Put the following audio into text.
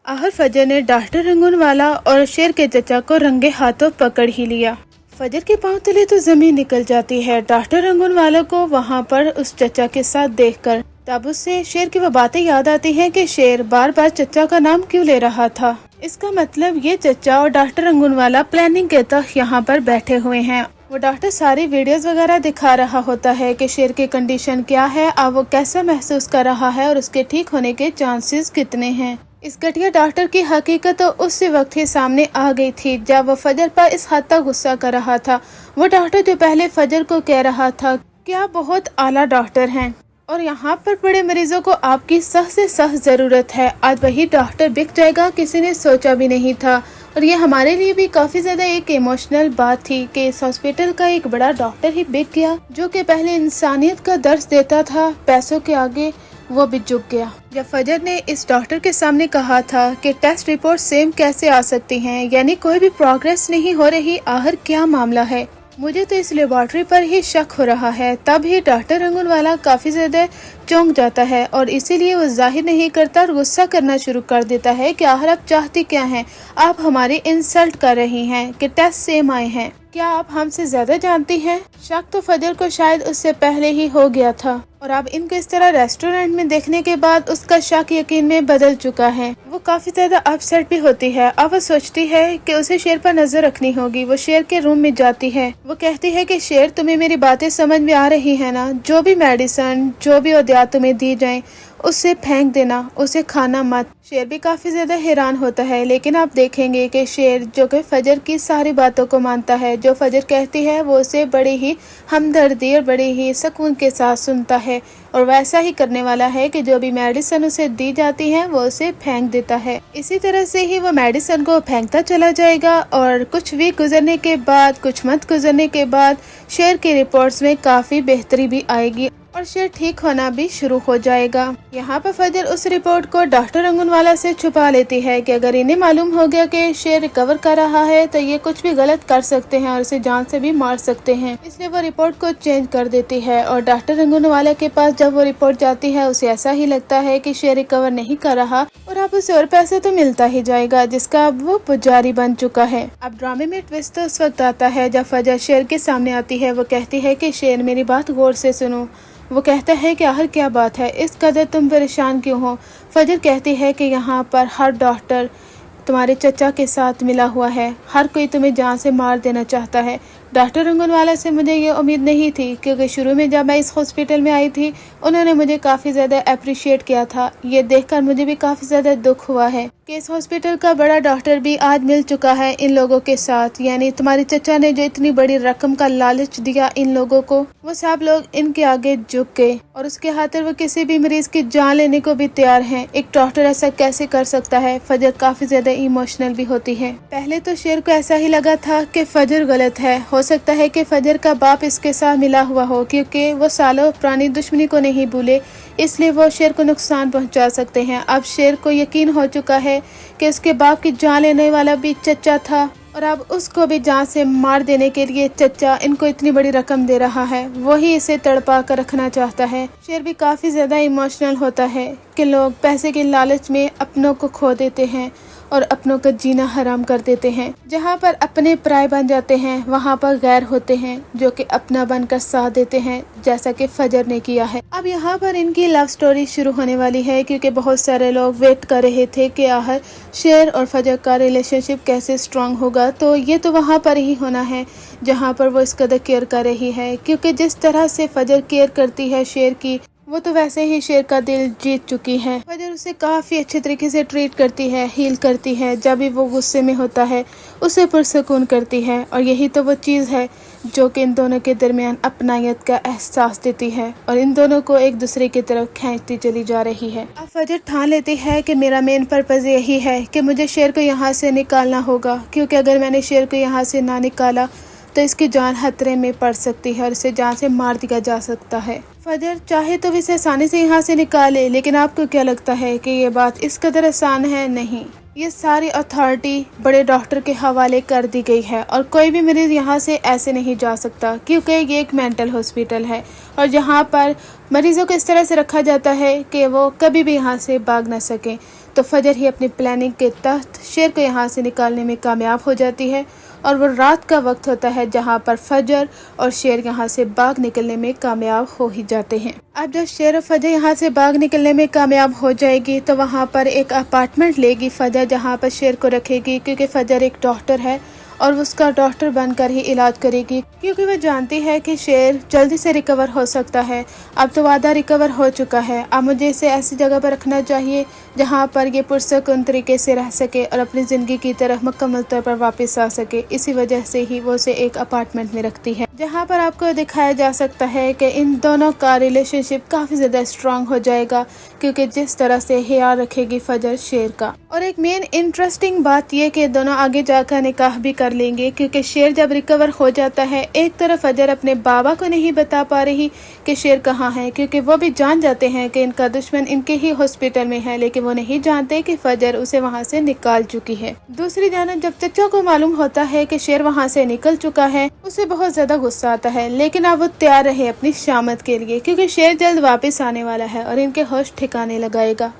आहर फजर ने डॉक्टर रंगूनवाला और शेर के चचा को रंगे हाथों पकड़ ही लिया। फजर के पांव तले तो जमीन निकल जाती है डॉक्टर रंगूनवाला को वहां पर उस चचा के साथ देखकर। तब उससे शेर की वो बातें याद आती हैं कि शेर बार बार चचा का नाम क्यों ले रहा था। इसका मतलब ये चचा और डॉक्टर रंगूनवाला प्लानिंग के तहत यहाँ पर बैठे हुए हैं। वो डॉक्टर सारी वीडियोस वगैरह दिखा रहा होता है कि शेर की कंडीशन क्या है, अब वो कैसा महसूस कर रहा है और उसके ठीक होने के चांसेस कितने हैं। इस घटिया डॉक्टर की हकीकत तो उसी वक्त ही सामने आ गई थी जब वो फजर पर इस हद तक गुस्सा कर रहा था। वो डॉक्टर जो पहले फजर को कह रहा था कि आप बहुत आला डॉक्टर हैं और यहाँ पर बड़े मरीजों को आपकी सख्त से सख्त जरूरत है, आज वही डॉक्टर बिक जाएगा, किसी ने सोचा भी नहीं था। और ये हमारे लिए भी काफी ज्यादा एक इमोशनल बात थी कि इस हॉस्पिटल का एक बड़ा डॉक्टर ही बिक गया, जो कि पहले इंसानियत का दर्स देता था, पैसों के आगे वो भी झुक गया। जब फजर ने इस डॉक्टर के सामने कहा था कि टेस्ट रिपोर्ट सेम कैसे आ सकती हैं, यानी कोई भी प्रोग्रेस नहीं हो रही, आखिर क्या मामला है, मुझे तो इस लेबोरेटरी पर ही शक हो रहा है, तब ही डॉक्टर रंगूनवाला काफी ज्यादा चौंक जाता है और इसीलिए वो जाहिर नहीं करता और गुस्सा करना शुरू कर देता है कि आखिर आप चाहती क्या हैं, आप हमारी इंसल्ट कर रही हैं कि टेस्ट सेम आए हैं, क्या आप हमसे ज्यादा जानती हैं। शक तो फजर को शायद उससे पहले ही हो गया था और अब इनको इस तरह रेस्टोरेंट में देखने के बाद उसका शक यकीन में बदल चुका है। वो काफी ज्यादा अपसेट भी होती है। अब वो सोचती है कि उसे शेर पर नजर रखनी होगी। वो शेर के रूम में जाती है। वो कहती है कि शेर, तुम्हें मेरी बातें समझ में आ रही है ना, जो भी मेडिसिन जो भी अद्वियात तुम्हें दी जाए उसे फेंक देना, उसे खाना मत। शेर भी काफी ज्यादा हैरान होता है, लेकिन आप देखेंगे कि शेर जो कि फजर की सारी बातों को मानता है, जो फजर कहती है वो उसे बड़ी ही हमदर्दी और बड़े ही सुकून के साथ सुनता है और वैसा ही करने वाला है कि जो भी मेडिसिन उसे दी जाती है वो उसे फेंक देता है। इसी तरह से ही वो मेडिसिन को फेंकता चला जाएगा और कुछ वीक गुजरने के बाद, कुछ मंथ गुजरने के बाद शेर की रिपोर्ट्स में काफी बेहतरी भी आएगी और शेर ठीक होना भी शुरू हो जाएगा। यहाँ पर फजर उस रिपोर्ट को डॉक्टर रंगूनवाला से छुपा लेती है कि अगर इन्हें मालूम हो गया कि शेर रिकवर कर रहा है तो ये कुछ भी गलत कर सकते हैं और उसे जान से भी मार सकते हैं, इसलिए वो रिपोर्ट को चेंज कर देती है। और डॉक्टर रंगूनवाला के पास जब वो रिपोर्ट जाती है उसे ऐसा ही लगता है कि शेर रिकवर नहीं कर रहा और अब उसे और पैसे तो मिलता ही जाएगा, जिसका अब वो पुजारी बन चुका है। अब ड्रामे में ट्विस्ट तो उस वक्त आता है जब फजर शेर के सामने आती है। वो कहती है कि शेर, मेरी बात गौर से सुनो। वो कहता है कि आखिर क्या बात है, इस कदर तुम परेशान क्यों हो। फजर कहती है कि यहाँ पर हर डॉक्टर तुम्हारे चचा के साथ मिला हुआ है, हर कोई तुम्हें जान से मार देना चाहता है। डॉक्टर रंगूनवाला से मुझे ये उम्मीद नहीं थी, क्योंकि शुरू में जब मैं इस हॉस्पिटल में आई थी उन्होंने मुझे काफ़ी ज़्यादा अप्रिशिएट किया था। ये देखकर मुझे भी काफ़ी ज़्यादा दुख हुआ है कि इस हॉस्पिटल का बड़ा डॉक्टर भी आज मिल चुका है इन लोगों के साथ, यानी तुम्हारे चचा ने जो इतनी बड़ी रकम का लालच दिया इन लोगों को, वो सब लोग इनके आगे झुक गए और उसके खातिर वो किसी भी मरीज की जान लेने को भी तैयार हैं। एक डॉक्टर ऐसा कैसे कर सकता है। फजर काफ़ी ज़्यादा इमोशनल भी होती है। पहले तो शेर को ऐसा ही लगा था कि फजर गलत है, हो सकता है कि फजर का बाप इसके साथ मिला हुआ हो, क्योंकि वो सालों पुरानी दुश्मनी को नहीं भूले, इसलिए वो शेर को नुकसान पहुंचा सकते हैं। अब शेर को यकीन हो चुका है कि उसके बाप की जान लेने वाला भी चचा था और अब उसको भी जान से मार देने के लिए चचा इनको इतनी बड़ी रकम दे रहा है, वही इसे तड़पा कर रखना चाहता है। शेर भी काफ़ी ज़्यादा इमोशनल होता है कि लोग पैसे के लालच में अपनों को खो देते हैं और अपनों का जीना हराम कर देते हैं। जहाँ पर अपने पराये बन जाते हैं वहाँ पर गैर होते हैं जो कि अपना बनकर साथ देते हैं, जैसा कि फजर ने किया है। अब यहाँ पर इनकी लव स्टोरी शुरू होने वाली है, क्योंकि बहुत सारे लोग वेट कर रहे थे कि आखिर शेर और फजर का रिलेशनशिप कैसे स्ट्रांग होगा। तो ये तो वहाँ पर ही होना है जहाँ पर वो इस कदर केयर कर रही है, क्योंकि जिस तरह से फजर केयर करती है शेर की, वो तो वैसे ही शेर का दिल जीत चुकी है। फजर उसे काफ़ी अच्छे तरीके से ट्रीट करती है, हील करती है, जब भी वो गुस्से में होता है उसे पुरसकून करती है और यही तो वो चीज़ है जो कि इन दोनों के दरमियान अपनायत का एहसास देती है और इन दोनों को एक दूसरे की तरफ खींचती चली जा रही है। अब फजर ठान लेती है कि मेरा मेन पर्पज़ यही है कि मुझे शेर को यहाँ से निकालना होगा, क्योंकि अगर मैंने शेर को यहाँ से ना निकाला तो इसकी जान खतरे में पड़ सकती है और इसे जान से मार दिया जा सकता है। फजर चाहे तो इसे आसानी से यहाँ से निकाले, लेकिन आपको क्या लगता है कि ये बात इस कदर आसान है? नहीं, ये सारी अथॉरिटी बड़े डॉक्टर के हवाले कर दी गई है और कोई भी मरीज यहाँ से ऐसे नहीं जा सकता, क्योंकि ये एक मेंटल हॉस्पिटल है और जहाँ पर मरीजों को इस तरह से रखा जाता है कि वो कभी भी यहाँ से भाग ना सकें। तो फजर ही अपनी प्लानिंग के तहत शेर को यहाँ से निकालने में कामयाब हो जाती है और वो रात का वक्त होता है जहाँ पर फजर और शेर यहाँ से भाग निकलने में कामयाब हो ही जाते हैं। अब जब शेर और फजर यहाँ से भाग निकलने में कामयाब हो जाएगी तो वहाँ पर एक अपार्टमेंट लेगी फजर, जहाँ पर शेर को रखेगी, क्योंकि फजर एक डॉक्टर है और उसका डॉक्टर बनकर ही इलाज करेगी, क्योंकि वो जानती है कि शेर जल्दी से रिकवर हो सकता है। अब तो आधा रिकवर हो चुका है, अब मुझे इसे ऐसी जगह पर रखना चाहिए जहाँ पर ये पुरसकून तरीके से रह सके और अपनी ज़िंदगी की तरफ मुकम्मल तौर पर वापस आ सके। इसी वजह से ही वो उसे एक अपार्टमेंट में रखती है, जहाँ पर आपको दिखाया जा सकता है कि इन दोनों का रिलेशनशिप काफ़ी ज़्यादा स्ट्रॉन्ग हो जाएगा, क्योंकि जिस तरह से ख्याल रखेगी फजर शेर का। और एक मेन इंटरेस्टिंग बात यह कि दोनों आगे जाकर निकाह भी कर लेंगे, क्योंकि शेर जब रिकवर हो जाता है, एक तरफ फजर अपने बाबा को नहीं बता पा रही कि शेर कहाँ है, क्योंकि वो भी जान जाते हैं कि इनका दुश्मन इनके ही हॉस्पिटल में है, लेकिन वो नहीं जानते कि फजर उसे वहाँ से निकाल चुकी है। दूसरी जानब जब चचा को मालूम होता है कि शेर वहाँ से निकल चुका है, उसे बहुत ज्यादा गुस्सा आता है, लेकिन अब वो तैयार रहे अपनी शामत के लिए, क्योंकि शेर जल्द वापस आने वाला है और इनके होश ठिकाने लगाएगा।